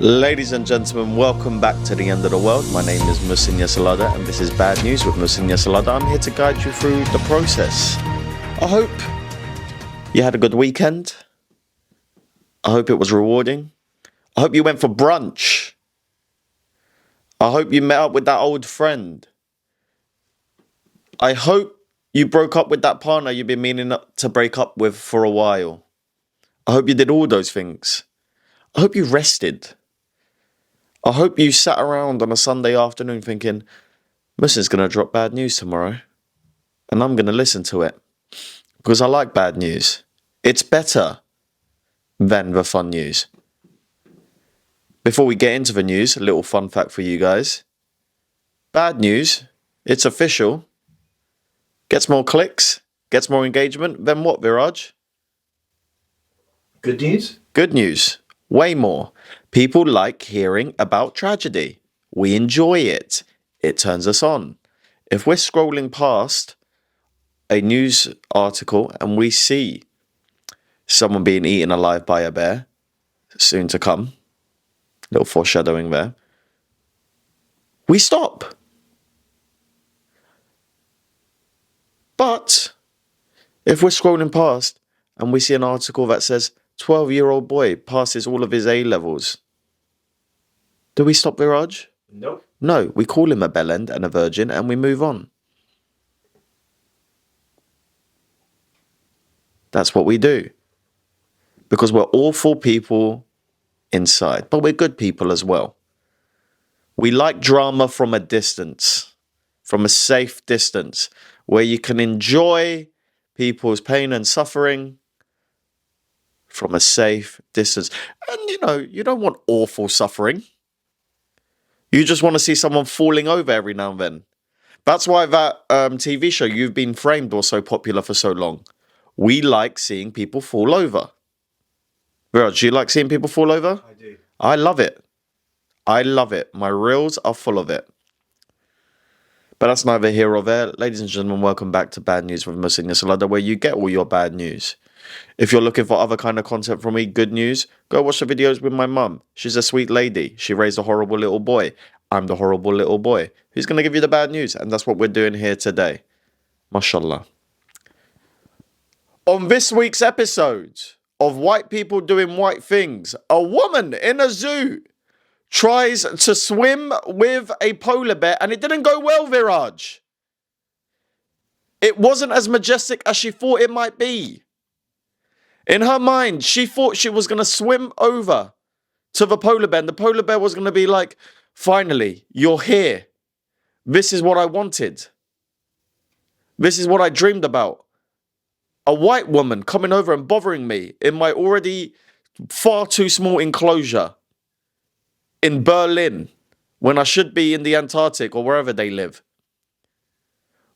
Ladies and gentlemen, welcome back to the end of the world. My name is Muhsin Yesilada and this is Bad News with Muhsin Yesilada. I'm here to guide you through the process. I hope you had a good weekend. I hope it was rewarding. I hope you went for brunch. I hope you met up with that old friend. I hope you broke up with that partner you've been meaning to break up with for a while. I hope you did all those things. I hope you rested. I hope you sat around on a Sunday afternoon thinking, Muhsin's going to drop bad news tomorrow. And I'm going to listen to it. Because I like bad news. It's better than the fun news. Before we get into the news, a little fun fact for you guys. Bad news, it's official. Gets more clicks, gets more engagement. Then what, Viraj? Good news? Good news. Way more. People like hearing about tragedy. We enjoy it. It turns us on. If we're scrolling past a news article and we see someone being eaten alive by a bear, soon to come, little foreshadowing there, we stop. But if we're scrolling past and we see an article that says 12-year-old boy passes all of his A-levels, do we stop, Viraj? Nope. No, we call him a bellend and a virgin and we move on. That's what we do. Because we're awful people inside, but we're good people as well. We like drama from a distance, from a safe distance, where you can enjoy people's pain and suffering from a safe distance. And you don't want awful suffering. You just want to see someone falling over every now and then. That's why that TV show, You've Been Framed, was so popular for so long. We like seeing people fall over. Viraj, do you like seeing people fall over? I do. I love it. I love it. My reels are full of it. But that's neither here or there. Ladies and gentlemen, welcome back to Bad News with Muhsin Yesilada, where you get all your bad news. If you're looking for other kind of content from me, good news, go watch the videos with my mum. She's a sweet lady. She raised a horrible little boy. I'm the horrible little boy who's going to give you the bad news. And that's what we're doing here today. Mashallah. On this week's episode of White People Doing White Things, a woman in a zoo tries to swim with a polar bear and it didn't go well, Viraj. It wasn't as majestic as she thought it might be. In her mind, she thought she was going to swim over to the polar bear and the polar bear was going to be like, finally, you're here. This is what I wanted. This is what I dreamed about. A white woman coming over and bothering me in my already far too small enclosure in Berlin when I should be in the Antarctic or wherever they live.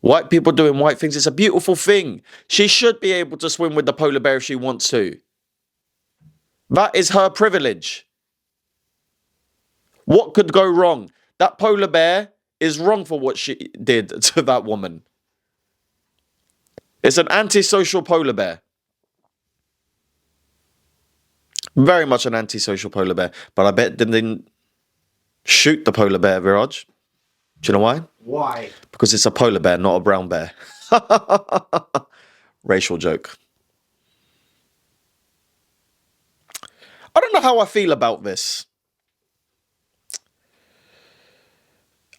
White people doing white things. It's a beautiful thing. She should be able to swim with the polar bear if she wants to. That is her privilege. What could go wrong? That polar bear is wrong for what she did to that woman. It's an antisocial polar bear. Very much an antisocial polar bear. But I bet they didn't shoot the polar bear, Viraj. Do you know why? Why? Because it's a polar bear, not a brown bear. Racial joke. I don't know how I feel about this.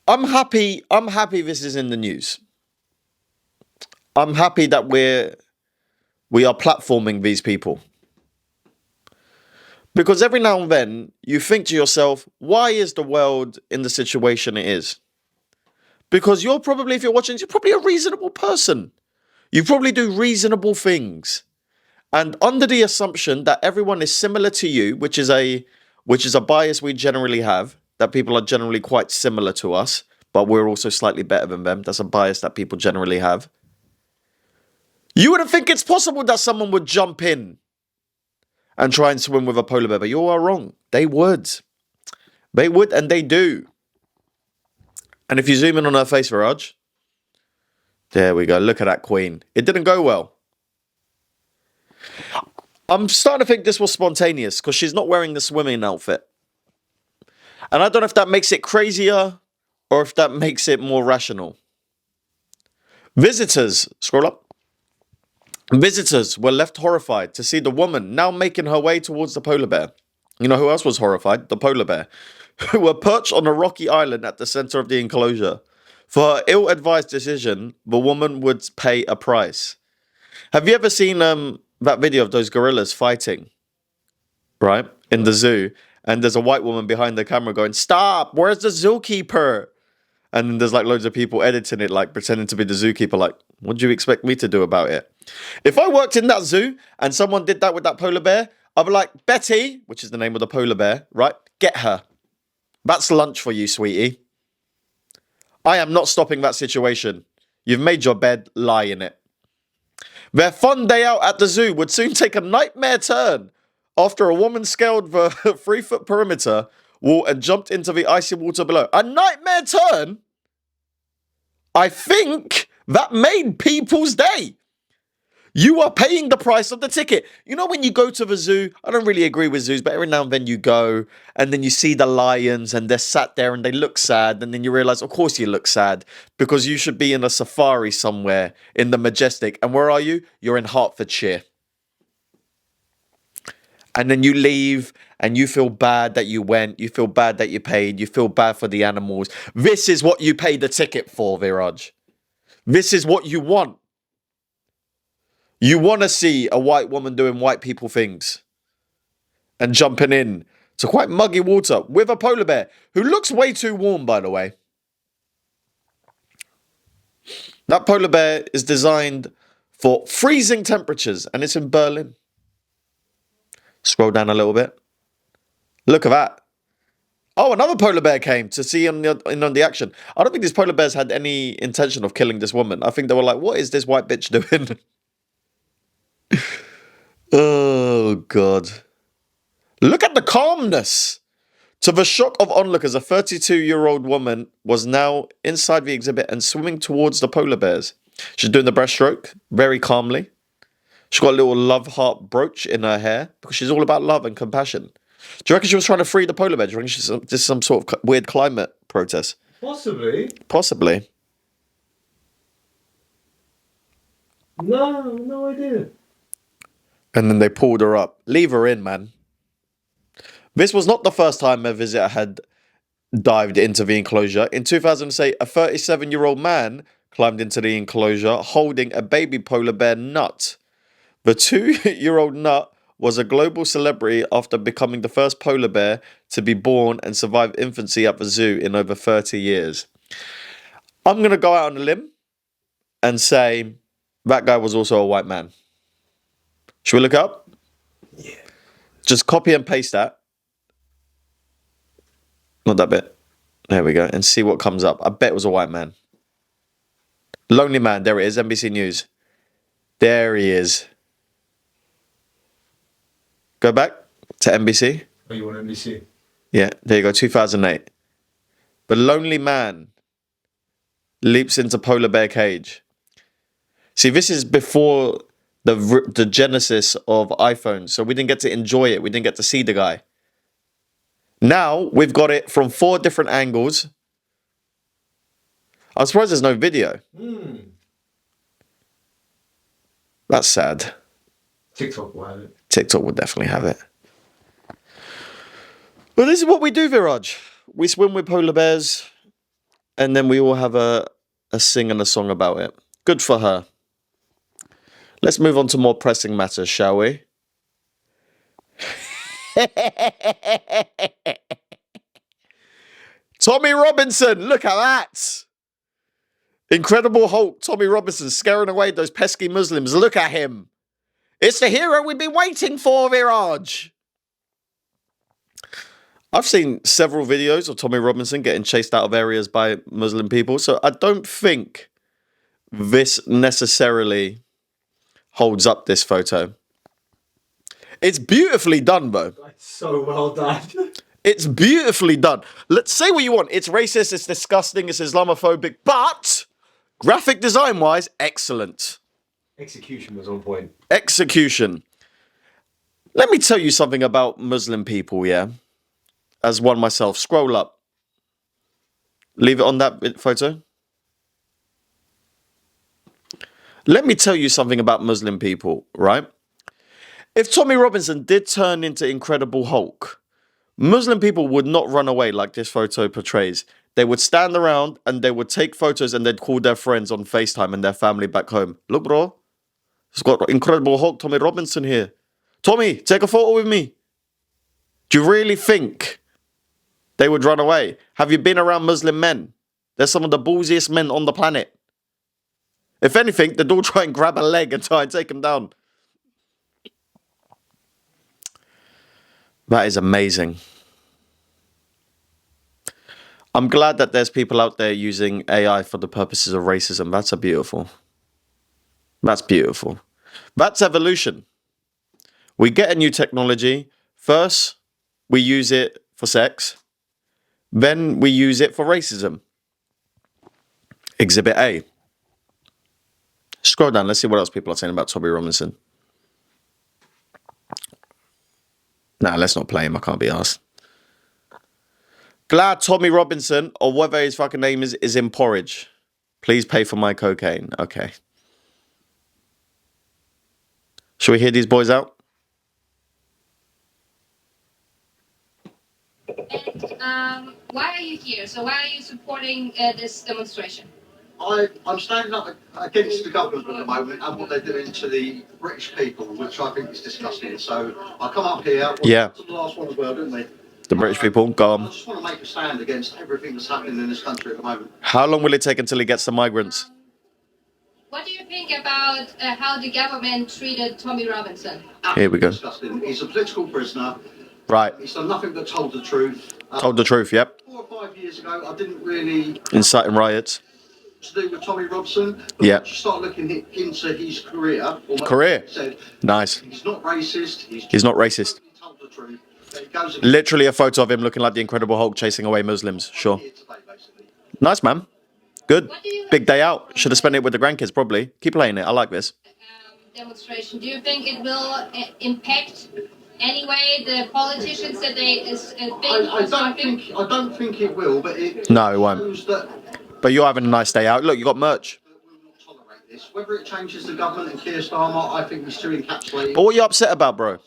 I'm happy this is in the news. I'm happy that we are platforming these people. Because every now and then you think to yourself, why is the world in the situation it is? Because you're probably, if you're watching, you're probably a reasonable person. You probably do reasonable things. And under the assumption that everyone is similar to you, which is a bias we generally have, that people are generally quite similar to us, but we're also slightly better than them. That's a bias that people generally have. You wouldn't think it's possible that someone would jump in and try and swim with a polar bear, but you are wrong. They would. They would and they do. And if you zoom in on her face, Viraj, there we go. Look at that queen. It didn't go well. I'm starting to think this was spontaneous because she's not wearing the swimming outfit. And I don't know if that makes it crazier or if that makes it more rational. Visitors, scroll up. Visitors were left horrified to see the woman now making her way towards the polar bear. You know who else was horrified? The polar bear, who were perched on a rocky island at the center of the enclosure. For her ill-advised decision, the woman would pay a price. Have you ever seen that video of those gorillas fighting, right, in the zoo? And there's a white woman behind the camera going, "Stop, where's the zookeeper?" And then there's like loads of people editing it, like pretending to be the zookeeper, like, what do you expect me to do about it? If I worked in that zoo and someone did that with that polar bear, I'd be like, "Betty," which is the name of the polar bear, right? "Get her. That's lunch for you, sweetie. I am not stopping that situation. You've made your bed, lie in it." Their fun day out at the zoo would soon take a nightmare turn after a woman scaled the 3-foot perimeter wall and jumped into the icy water below. A nightmare turn? I think that made people's day. You are paying the price of the ticket. You know, when you go to the zoo, I don't really agree with zoos, but every now and then you go and then you see the lions and they're sat there and they look sad. And then you realize, of course you look sad because you should be in a safari somewhere in the Majestic. And where are you? You're in Hertfordshire. And then you leave and you feel bad that you went. You feel bad that you paid. You feel bad for the animals. This is what you paid the ticket for, Viraj. This is what you want. You want to see a white woman doing white people things and jumping in to quite muggy water with a polar bear who looks way too warm, by the way. That polar bear is designed for freezing temperatures and it's in Berlin. Scroll down a little bit. Look at that. Oh, another polar bear came to see in on the action. I don't think these polar bears had any intention of killing this woman. I think they were like, what is this white bitch doing? Oh, God. Look at the calmness. To the shock of onlookers, a 32-year-old woman was now inside the exhibit and swimming towards the polar bears. She's doing the breaststroke very calmly. She's got a little love heart brooch in her hair because she's all about love and compassion. Do you reckon she was trying to free the polar bear? Do you reckon she's just some sort of weird climate protest? Possibly. Possibly. No idea. And then they pulled her up. Leave her in, man. This was not the first time a visitor had dived into the enclosure. In 2008, a 37-year-old man climbed into the enclosure holding a baby polar bear nut. The 2-year-old nut was a global celebrity after becoming the first polar bear to be born and survive infancy at the zoo in over 30 years. I'm going to go out on a limb and say that guy was also a white man. Should we look up? Yeah. Just copy and paste that. Not that bit. There we go. And see what comes up. I bet it was a white man. Lonely man. There it is. NBC News. There he is. Go back to NBC. Oh, you want NBC? Yeah, there you go. 2008. The lonely man leaps into polar bear cage. See, this is before the genesis of iPhones, so we didn't get to enjoy it. We didn't get to see the guy. Now we've got it from 4 different angles. I'm surprised there's no video. That's sad. TikTok will have it. TikTok would definitely have it. But this is what we do, Viraj. We swim with polar bears, and then we all have a sing and a song about it. Good for her. Let's move on to more pressing matters, shall we? Tommy Robinson, look at that. Incredible Hulk, Tommy Robinson, scaring away those pesky Muslims. Look at him. It's the hero we've been waiting for, Viraj. I've seen several videos of Tommy Robinson getting chased out of areas by Muslim people, so I don't think this necessarily holds up this photo. It's beautifully done, though. That's so well done. It's beautifully done. Let's say what you want. It's racist, it's disgusting, it's Islamophobic, but graphic design-wise, excellent. Execution was on point. Execution. Let me tell you something about Muslim people, yeah? as one myself. Scroll up. Leave it on that photo. Let me tell you something about Muslim people, right? If Tommy Robinson did turn into Incredible Hulk, Muslim people would not run away like this photo portrays. They would stand around and they would take photos and they'd call their friends on FaceTime and their family back home. Look, bro, it's got Incredible Hulk Tommy Robinson here. Tommy, take a photo with me. Do you really think they would run away? Have you been around Muslim men? They're some of the ballsiest men on the planet. If anything, they'd all try and grab a leg and try and take him down. That is amazing. I'm glad that there's people out there using AI for the purposes of racism. That's beautiful. That's beautiful. That's evolution. We get a new technology. First, we use it for sex. Then we use it for racism. Exhibit A. Scroll down. Let's see what else people are saying about Tommy Robinson. Nah, let's not play him. I can't be asked. Glad Tommy Robinson, or whatever his fucking name is in porridge. Please pay for my cocaine. Okay. Shall we hear these boys out? And why are you here? So why are you supporting this demonstration? I'm standing up against the government at the moment and what they're doing to the British people, which I think is disgusting. So I come up here. Yeah. To the last one as well, didn't we? The British people, go I on. just want to make a stand against everything that's happening in this country at the moment. How long will it take until he gets the migrants? What do you think about how the government treated Tommy Robinson? Here we go. Disgusting. He's a political prisoner. Right. He's done nothing but told the truth. Told the truth, yep. 4 or 5 years ago, I didn't really... Inciting riots. ...to do with Tommy Robinson. But Yeah. once you start looking into his career... Career? Said, nice. He's not racist. He's not racist. Told the truth. He goes and Literally a photo of him looking like the Incredible Hulk chasing away Muslims. Sure. Nice, man. Good. Big day out. Should have spent it with the grandkids, probably. Keep playing it. I like this. Demonstration. Do you think it will impact anyway the politicians that they think? I don't think it will, but it No, it won't. shows that But you're having a nice day out. Look, you got merch. we will not tolerate this. Whether it changes the government and Keir Starmer, I think he's too encapsulated. But what are you upset about, bro? Take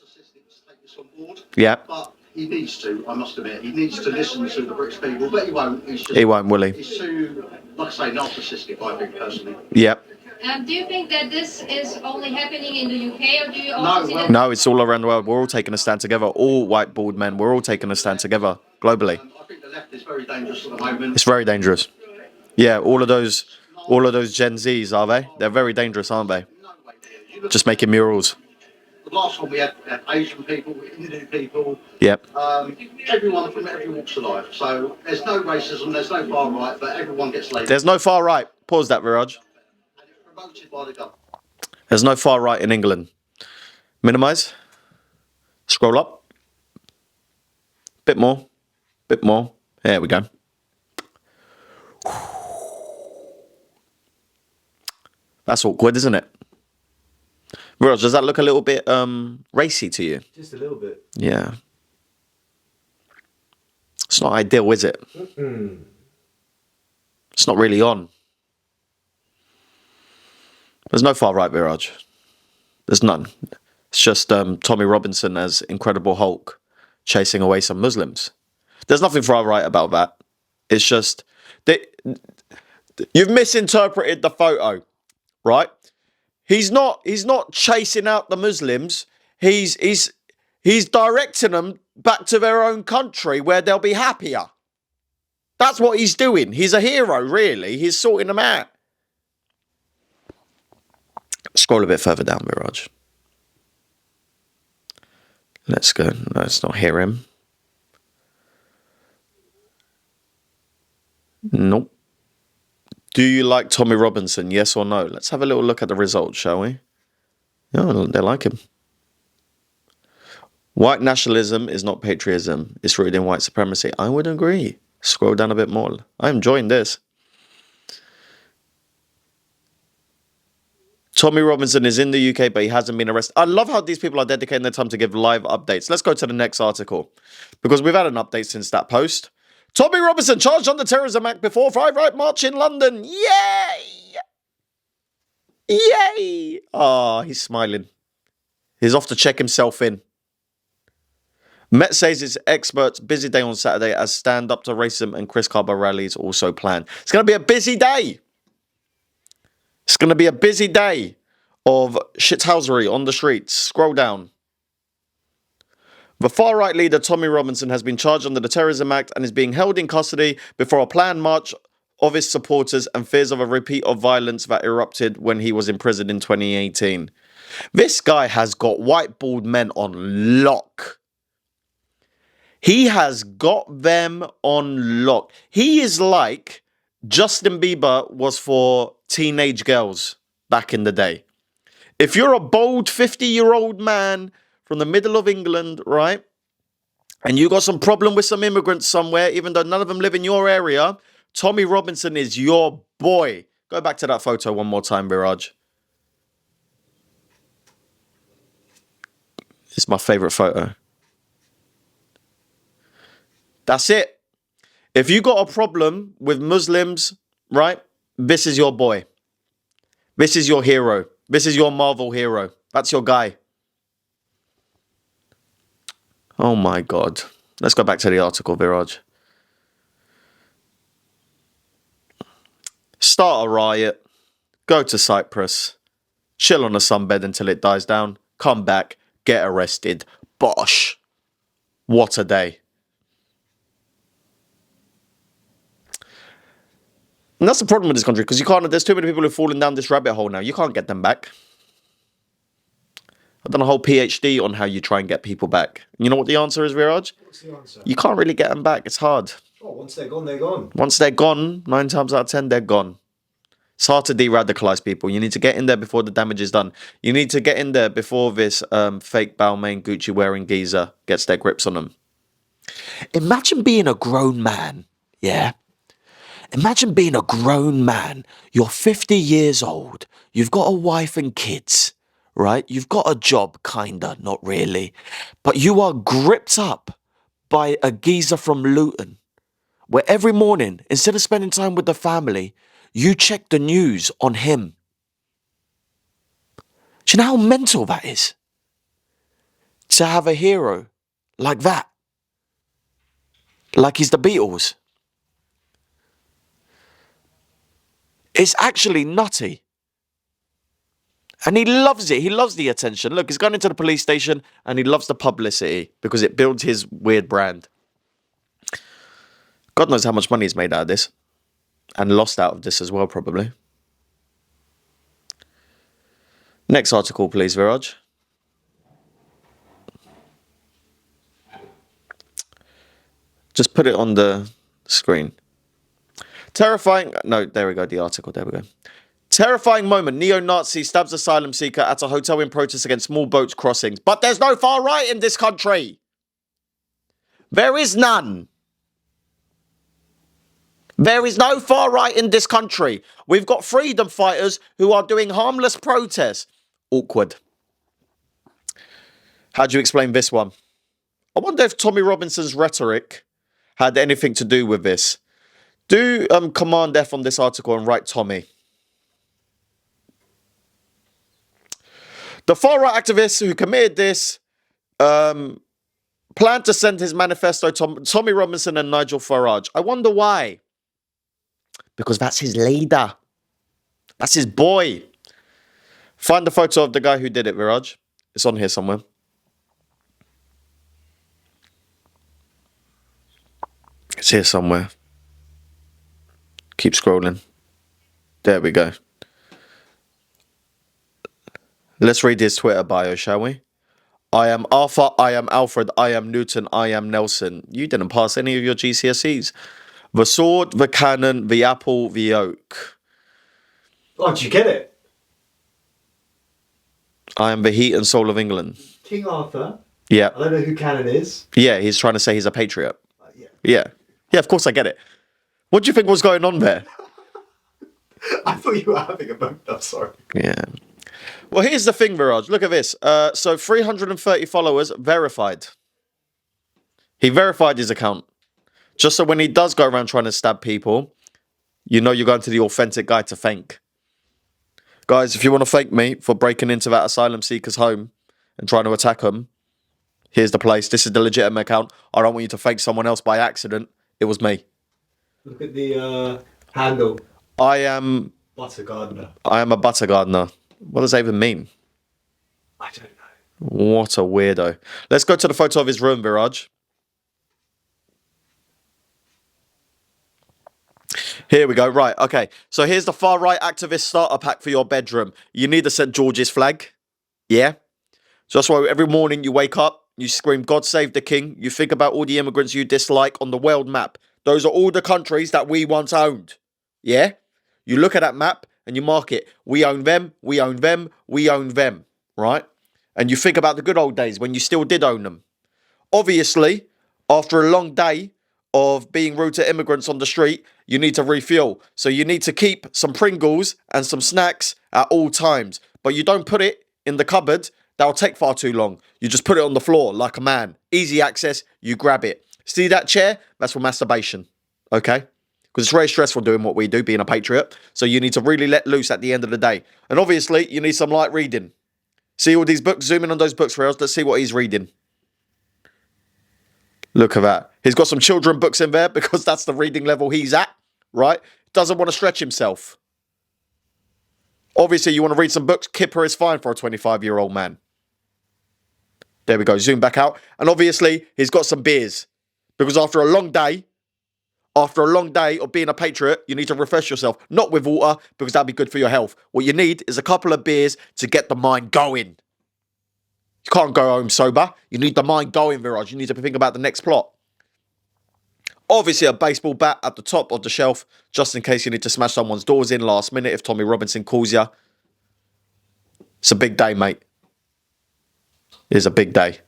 this on board. Yeah. But he needs to, I must admit, he needs to listen to the British people, but he won't. He won't, will he? He's too, like I say, narcissistic, I think, personally. Yeah. Do you think that this is only happening in the UK, or do you also see that? No, it's all around the world. We're all taking a stand together. All white bald men. We're all taking a stand together globally. I think the left is very dangerous at the moment. It's very dangerous. Yeah, all of those Gen Zs, are they? They're very dangerous, aren't they? No way near. You look Just making murals. the last one we had Asian people, Indian people, Yep. everyone from every walks of life. So there's no racism, there's no far right, but everyone gets labelled. There's no far right. Pause that, Viraj. And it's promoted by the government. There's no far right in England. Minimize. Scroll up. Bit more. Bit more. There we go. That's awkward, isn't it? Viraj, does that look a little bit racy to you? Just a little bit. Yeah. It's not ideal, is it? It's not really on. There's no far right, Viraj. There's none. It's just Tommy Robinson as Incredible Hulk chasing away some Muslims. There's nothing far right about that. It's just you've misinterpreted the photo, right? He's not chasing out the Muslims. He's directing them back to their own country where they'll be happier. That's what he's doing. He's a hero, really. He's sorting them out. Scroll a bit further down, Viraj. Let's go. Let's not hear him. Nope. Do you like Tommy Robinson? Yes or no? Let's have a little look at the results, shall we? Oh, they like him. White nationalism is not patriotism. It's rooted in white supremacy. I would agree. Scroll down a bit more. I'm enjoying this. Tommy Robinson is in the UK, but he hasn't been arrested. I love how these people are dedicating their time to give live updates. Let's go to the next article, because we've had an update since that post. Tommy Robinson charged on the Terrorism Act before Right March in London. Yay! Yay! Ah, he's smiling. He's off to check himself in. Met says its experts busy day on Saturday as stand up to racism and Chris Carber rallies also planned. It's going to be a busy day. It's going to be a busy day of shithousery on the streets. Scroll down. The far-right leader Tommy Robinson has been charged under the Terrorism Act and is being held in custody before a planned march of his supporters and fears of a repeat of violence that erupted when he was imprisoned in 2018. This guy has got white bald men on lock. He has got them on lock. He is like Justin Bieber was for teenage girls back in the day. If you're a bold 50-year-old man from the middle of England, right, and you got some problem with some immigrants somewhere, even though none of them live in your area, Tommy Robinson is your boy. Go back to that photo one more time, Biraj. It's my favorite photo. That's it. If you got a problem with Muslims, right, this is your boy. This is your hero. This is your Marvel hero. That's your guy. Oh my God. Let's go back to the article, Viraj. Start a riot. Go to Cyprus. Chill on a sunbed until it dies down. Come back. Get arrested. Bosh. What a day. And that's the problem with this country, because there's too many people who've fallen down this rabbit hole now. You can't get them back. I've done a whole PhD on how you try and get people back. You know what the answer is, Viraj? What's the answer? You can't really get them back. It's hard. Oh, once they're gone, they're gone. Once they're gone, 9 times out of 10, they're gone. It's hard to de-radicalize people. You need to get in there before the damage is done. You need to get in there before this fake Balmain Gucci wearing geezer gets their grips on them. Imagine being a grown man, yeah? Imagine being a grown man. You're 50 years old. You've got a wife and kids, right? You've got a job, kinda, not really. But you are gripped up by a geezer from Luton, where every morning, instead of spending time with the family, you check the news on him. Do you know how mental that is? To have a hero like that. Like he's the Beatles. It's actually nutty. And he loves it. He loves the attention. Look, he's gone into the police station and he loves the publicity because it builds his weird brand. God knows how much money he's made out of this. And lost out of this as well, probably. Next article, please, Viraj. Just put it on the screen. Terrifying... No, there we go, the article. There we go. Terrifying moment. NeoNazi stabs asylum seeker at a hotel in protest against small boats crossings. But there's no far right in this country. There is none. There is no far right in this country. We've got freedom fighters who are doing harmless protests. Awkward. How do you explain this one? I wonder if Tommy Robinson's rhetoric had anything to do with this. Do Command F on this article and write Tommy. The far-right activist who committed this planned to send his manifesto to Tommy Robinson and Nigel Farage. I wonder why. Because that's his leader. That's his boy. Find the photo of the guy who did it, Viraj. It's on here somewhere. It's here somewhere. Keep scrolling. There we go. Let's read his Twitter bio, shall we? I am Arthur, I am Alfred, I am Newton, I am Nelson. You didn't pass any of your GCSEs. The sword, the cannon, the apple, the oak. Oh, did you get it? I am the heat and soul of England. King Arthur. Yeah. I don't know who Cannon is. Yeah, he's trying to say he's a patriot. Yeah. Yeah. Yeah, of course I get it. What do you think was going on there? I thought you were having a moment. I'm sorry. Yeah. Well, here's the thing, Viraj. Look at this. So 330 followers verified. He verified his account. Just so when he does go around trying to stab people, you know you're going to the authentic guy to thank. Guys, if you want to thank me for breaking into that asylum seeker's home and trying to attack them, here's the place. This is the legitimate account. I don't want you to thank someone else by accident. It was me. Look at the handle. I am Butter gardener. a butter gardener. What does that even mean? I don't know. What a weirdo. Let's go to the photo of his room, Viraj. Here we go. Right, okay. So here's the far-right activist starter pack for your bedroom. You need a St. George's flag. Yeah? So that's why every morning you wake up, you scream, God save the king. You think about all the immigrants you dislike on the world map. Those are all the countries that we once owned. Yeah? You look at that map and you mark it. We own them, we own them, we own them. Right? And you think about the good old days when you still did own them. Obviously, after a long day of being rude to immigrants on the street, you need to refuel. So you need to keep some Pringles and some snacks at all times. But you don't put it in the cupboard. That'll take far too long. You just put it on the floor like a man. Easy access, you grab it. See that chair? That's for masturbation. Okay? Because it's very stressful doing what we do, being a patriot. So you need to really let loose at the end of the day. And obviously, you need some light reading. See all these books? Zoom in on those books for us. Let's see what he's reading. Look at that. He's got some children books in there because that's the reading level he's at, right? Doesn't want to stretch himself. Obviously, you want to read some books. Kipper is fine for a 25-year-old man. There we go. Zoom back out. And obviously, he's got some beers. Because after a long day of being a patriot, you need to refresh yourself. Not with water, because that'd be good for your health. What you need is a couple of beers to get the mind going. You can't go home sober. You need the mind going, Viraj. You need to think about the next plot. Obviously, a baseball bat at the top of the shelf, just in case you need to smash someone's doors in last minute if Tommy Robinson calls you. It's a big day, mate. It is a big day.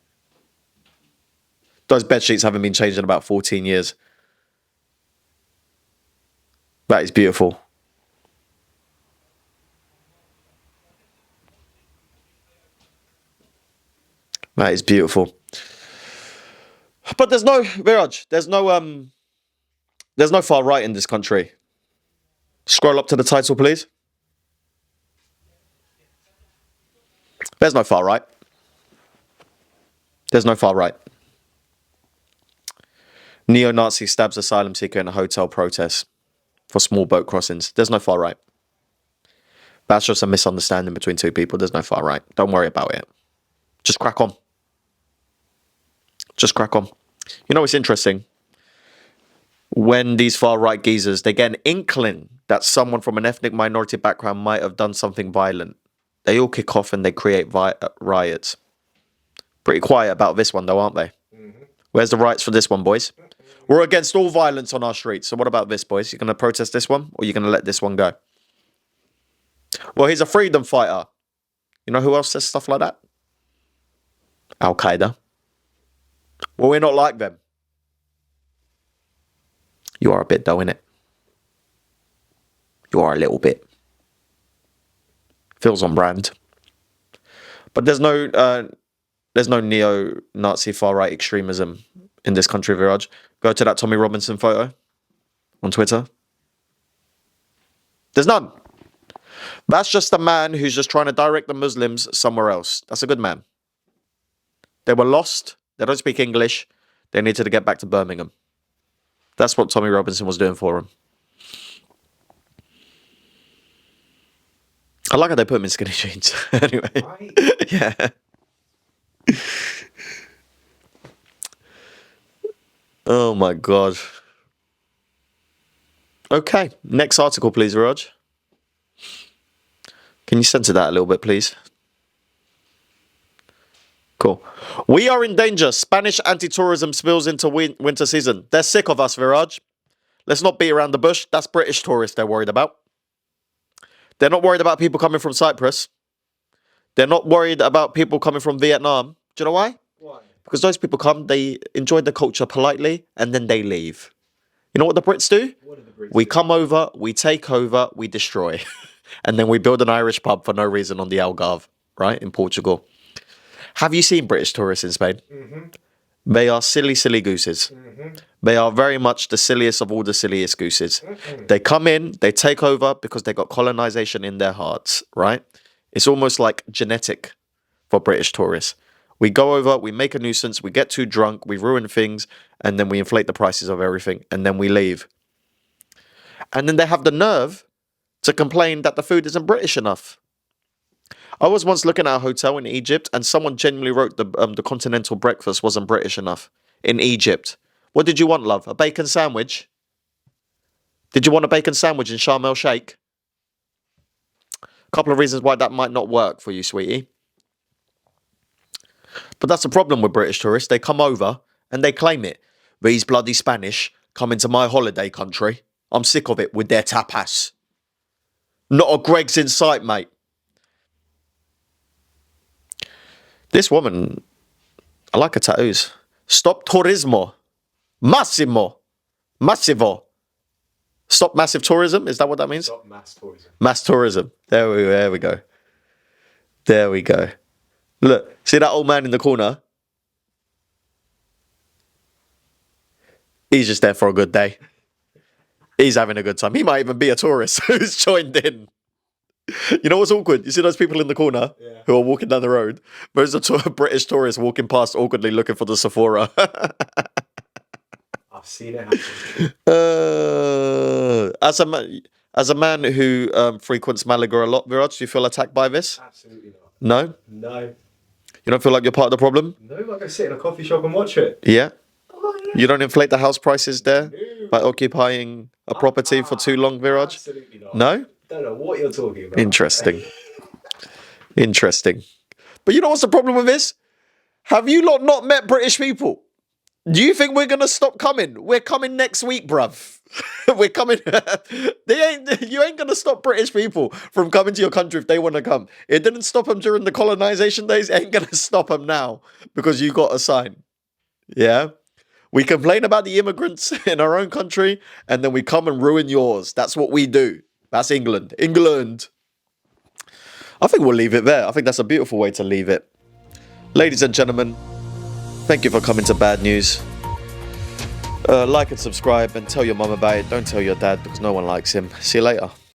Those bed sheets haven't been changed in about 14 years. That is beautiful. That is beautiful. But there's no, Viraj, there's no far right in this country. Scroll up to the title, please. There's no far right. There's no far right. NeoNazi stabs asylum seeker in a hotel protest for small boat crossings. There's no far right. That's just a misunderstanding between two people. There's no far right. Don't worry about it. Just crack on. Just crack on. You know, it's interesting. When these far-right geezers, they get an inkling that someone from an ethnic minority background might have done something violent, they all kick off and they create riots. Pretty quiet about this one, though, aren't they? Mm-hmm. Where's the riots for this one, boys? We're against all violence on our streets. So what about this, boys? You going to protest this one, or you going to let this one go? Well, he's a freedom fighter. You know who else says stuff like that? Al-Qaeda. Well, we're not like them. You are a bit, though, innit? You are a little bit. Feels on brand. But there's no neo-Nazi far-right extremism in this country, Viraj. Go to that Tommy Robinson photo on Twitter. There's none. That's just a man who's just trying to direct the Muslims somewhere else. That's a good man. They were lost. They don't speak English. They needed to get back to Birmingham. That's what Tommy Robinson was doing for him. I like how they put him in skinny jeans. Anyway. Right. Yeah. Oh my God. Okay. Next article, please, Raj. Can you censor that a little bit, please? Cool. We are in danger. Spanish anti-tourism spills into winter season. They're sick of us, Viraj. Let's not beat around the bush. That's British tourists they're worried about. They're not worried about people coming from Cyprus. They're not worried about people coming from Vietnam. Do you know why? Why? Because those people come, they enjoy the culture politely, and then they leave. You know what the Brits do? What do the Brits We do? come over, we take over, we destroy. And then we build an Irish pub for no reason on the Algarve, right, in Portugal. Have you seen British tourists in Spain? They are silly, silly gooses. They are very much the silliest of all the silliest gooses. They come in, they take over because they got colonization in their hearts, right? It's almost like genetic for British tourists. We go over, we make a nuisance, we get too drunk, we ruin things, and then we inflate the prices of everything, and then we leave. And then they have the nerve to complain that the food isn't British enough. I was once looking at a hotel in Egypt, and someone genuinely wrote the continental breakfast wasn't British enough in Egypt. What did you want, love? A bacon sandwich? Did you want a bacon sandwich in Sharm el Sheikh? A couple of reasons why that might not work for you, sweetie. But that's the problem with British tourists. They come over and they claim it. These bloody Spanish come into my holiday country. I'm sick of it with their tapas. Not a Greg's in sight, mate. This woman, I like her tattoos. Stop turismo. Massimo. Massivo. Stop massive tourism? Is that what that means? Stop mass tourism. Mass tourism. There we go. There we go. Look, see that old man in the corner? He's just there for a good day. He's having a good time. He might even be a tourist who's joined in. You know what's awkward? You see those people in the corner who are walking down the road? Those are British tourists walking past awkwardly looking for the Sephora. I've seen it happen. As a man who frequents Malaga a lot, Viraj, do you feel attacked by this? Absolutely not. No? No. You don't feel like you're part of the problem? No, I go sit in a coffee shop and watch it. Yeah? Oh, yeah. You don't inflate the house prices there by occupying a property for too long, Viraj? Absolutely not. No? Don't know what you're talking about. Interesting. Interesting. But you know what's the problem with this? Have you lot not met British people? Do you think we're going to stop coming? We're coming next week, bruv. We're coming. You ain't going to stop British people from coming to your country if they want to come. It didn't stop them during the colonization days. It ain't going to stop them now because you got a sign. Yeah? We complain about the immigrants in our own country and then we come and ruin yours. That's what we do. That's England. England. I think we'll leave it there. I think that's a beautiful way to leave it. Ladies and gentlemen, thank you for coming to Bad News. Like and subscribe and tell your mum about it. Don't tell your dad because no one likes him. See you later.